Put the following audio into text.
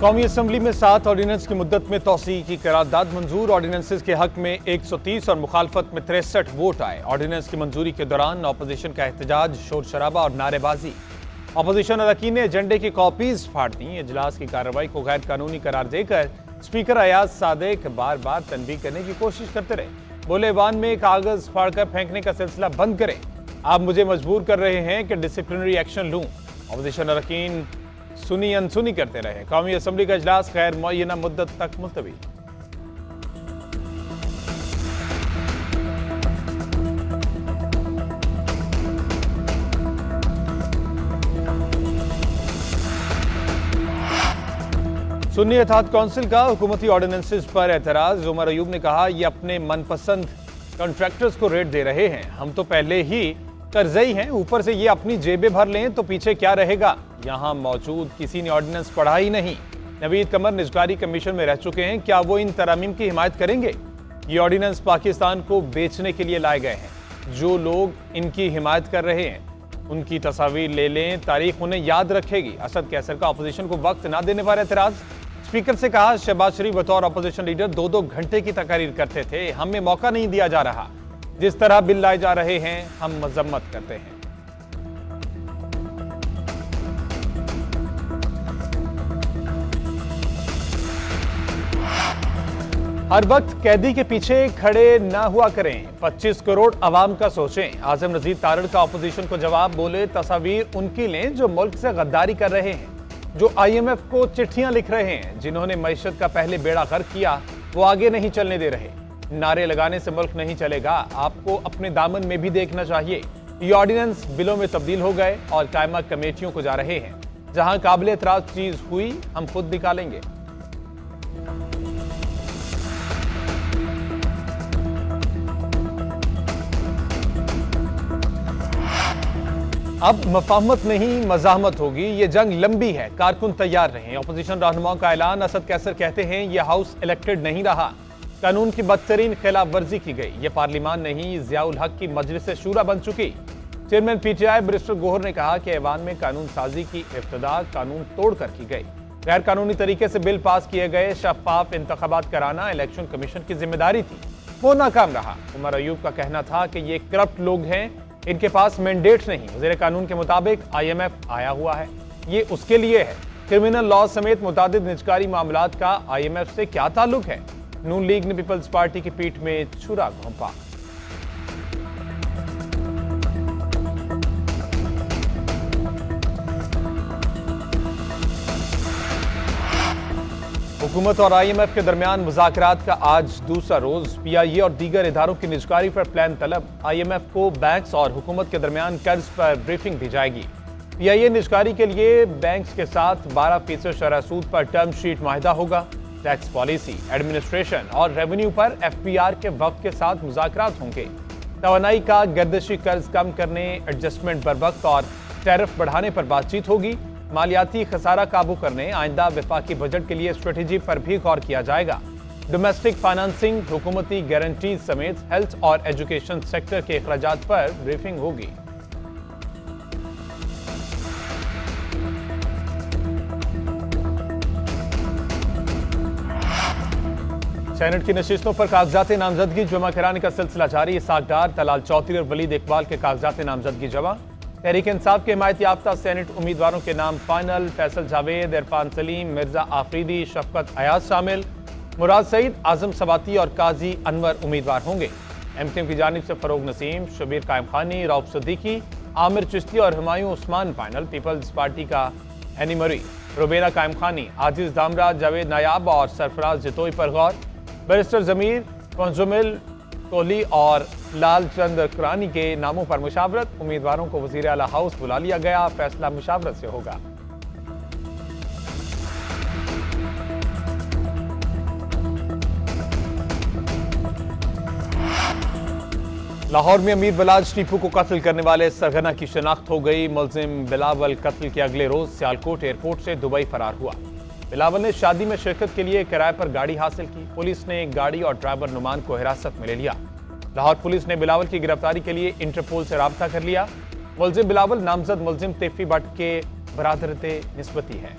कौमी असम्बली में 7 ऑर्डिनेंस की मुद्दत में तोसी की करारदाद मंजूर। ऑर्डिनेंसेस के हक में 130 और मुखालफत में 63 वोट आए। ऑर्डिनेंस की मंजूरी के दौरान अपोजिशन का एहतजाज, शोर शराबा और नारेबाजी। अपोजिशन अरकान ने एजेंडे की कॉपीज फाड़ दी। इजलास की कार्रवाई को गैर कानूनी करार देकर स्पीकर अयाज सादिक बार बार तनबीह करने की कोशिश करते रहे। बोले, ऐवान में कागज फाड़कर फेंकने का सिलसिला बंद करें। आप मुझे मजबूर कर रहे हैं कि डिसिप्लिनरी एक्शन लूं। अपोजिशन अरकान सुनी अनसुनी करते रहे। कौमी असम्बली का इजलास गैर मुअय्यना मुद्दत तक मुलतवी। सुन्नी इत्तेहाद काउंसिल का हुकूमती ऑर्डिनेंसेस पर एतराज। उमर अयूब ने कहा, ये अपने मनपसंद कॉन्ट्रैक्टर्स को रेट दे रहे हैं। हम तो पहले ही कर्जई हैं, ऊपर से ये अपनी जेबें भर लें तो पीछे क्या रहेगा। यहाँ मौजूद किसी ने ऑर्डिनेंस पढ़ा ही नहीं। नवीद कमर निजकारी कमीशन में रह चुके हैं, क्या वो इन तरामीम की हिमायत करेंगे? ये ऑर्डिनेंस पाकिस्तान को बेचने के लिए लाए गए हैं। जो लोग इनकी हिमायत कर रहे हैं उनकी तस्वीर ले लें, तारीख उन्हें याद रखेगी। असद कैसर का अपोजिशन को वक्त ना देने पर एतराज। स्पीकर से कहा, शहबाज शरीफ बतौर अपोजिशन लीडर 2-2 घंटे की तकारीर करते थे, हमें मौका नहीं दिया जा रहा। जिस तरह बिल लाए जा रहे हैं हम मजम्मत करते हैं। हर वक्त कैदी के पीछे खड़े ना हुआ करें, 25 करोड़ अवाम का सोचें। आजम नजीर तारड़ का अपोजिशन को जवाब। बोले, तस्वीर उनकी लें जो मुल्क से गद्दारी कर रहे हैं, जो IMF को चिट्ठियां लिख रहे हैं, जिन्होंने मईशत का पहले बेड़ा गर्क किया, वो आगे नहीं चलने दे रहे। नारे लगाने से मुल्क नहीं चलेगा, आपको अपने दामन में भी देखना चाहिए। ये ऑर्डिनेंस बिलों में तब्दील हो गए और कायमा कमेटियों को जा रहे हैं। जहां काबिल एतराज चीज हुई हम खुद निकालेंगे। अब मफाहमत नहीं मज़ाहमत होगी, ये जंग लंबी है, कारकुन तैयार रहें। अपोजिशन रहनुमाओं का ऐलान। असद कैसर कहते हैं, ये हाउस इलेक्टेड नहीं रहा, कानून की बदतरीन खिलाफ वर्जी की गई। ये पार्लिमान नहीं, ज़ियाउल हक की मजलिस शूरा बन चुकी। चेयरमैन PTI बैरिस्टर गोहर ने कहा कि ऐवान में कानून साजी की इब्तिदा कानून तोड़कर की गई। गैर कानूनी तरीके से बिल पास किए गए। शफाफ इंतखाबात कराना इलेक्शन कमीशन की जिम्मेदारी थी, वो नाकाम रहा। उमर अयूब का कहना था कि ये करप्ट लोग हैं, इनके पास मैंडेट नहीं। वज़ीर कानून के मुताबिक IMF आया हुआ है, ये उसके लिए है। क्रिमिनल लॉ समेत मुतादिद निजकारी मामलात का IMF से क्या ताल्लुक है? नून लीग ने पीपल्स पार्टी की पीठ में छुरा घोंपा। हुकूमत और IMF के दरमियान मुज़ाकरात का आज दूसरा रोज। PIA और दीगर इदारों की निजकारी पर प्लान तलब। IMF को बैंक्स और हुकूमत के दरमियान कर्ज पर ब्रीफिंग दी जाएगी। PIA निजकारी के लिए बैंक्स के साथ 12% शरह सूद पर टर्म शीट माहिदा होगा। टैक्स पॉलिसी, एडमिनिस्ट्रेशन और रेवेन्यू पर FPR के वफ्द के साथ मुज़ाकरात होंगे। तवानाई का गर्दिशी कर्ज कम करने, एडजस्टमेंट बर वक्त और टैरिफ बढ़ाने पर बातचीत होगी। मालियाती खसारा काबू करने, आइंदा वफाकी बजट के लिए स्ट्रेटेजी पर भी गौर किया जाएगा। डोमेस्टिक फाइनेंसिंग, हुकूमती गारंटीज समेत हेल्थ और एजुकेशन सेक्टर के अखराजात पर ब्रीफिंग होगी। सेनेट की नशिस्तों पर कागजात नामजदगी जमा कराने का सिलसिला जारी। इसाक डार, तलाल चौधरी और वलीद इकबाल के कागजात नामजदगी जमा। तहरीक इंसाफ के हिमायत याफ्ता सेनेट उम्मीदवारों के नाम फाइनल। फैसल जावेद, इरफान सलीम, मिर्जा आफरीदी, शफकत अयाज शामिल। मुराद सईद, आजम सबाती और काजी अनवर उम्मीदवार होंगे। MKM की जानिब से फरोग नसीम, शबीर कायम खानी, रऊफ सिद्दीकी, आमिर चिश्ती और हुमायूं उस्मान फाइनल। पीपल्स पार्टी का एनी मरी, रुबेना कायम खानी, आजिज दामरा, जावेद नायाब और सरफराज जितोई पर गौर। बैरिस्टर जमीर, पंजुमिल कोहली और लाल चंद कुरानी के नामों पर मुशावरत। उम्मीदवारों को वजीर आला हाउस बुला लिया गया, फैसला मुशावरत से होगा। लाहौर में अमीर बिलाज टीपू को कत्ल करने वाले सरगना की शिनाख्त हो गई। मुलजिम बिलावल कत्ल के अगले रोज सियालकोट एयरपोर्ट से दुबई फरार हुआ। बिलावल ने शादी में शिरकत के लिए किराए पर गाड़ी हासिल की। पुलिस ने गाड़ी और ड्राइवर नुमान को हिरासत में ले लिया। लाहौर पुलिस ने बिलावल की गिरफ्तारी के लिए इंटरपोल से राब्ता कर लिया। मुलजिम बिलावल नामजद मुलजिम तेफी भट्ट के बरादरते निस्बती है।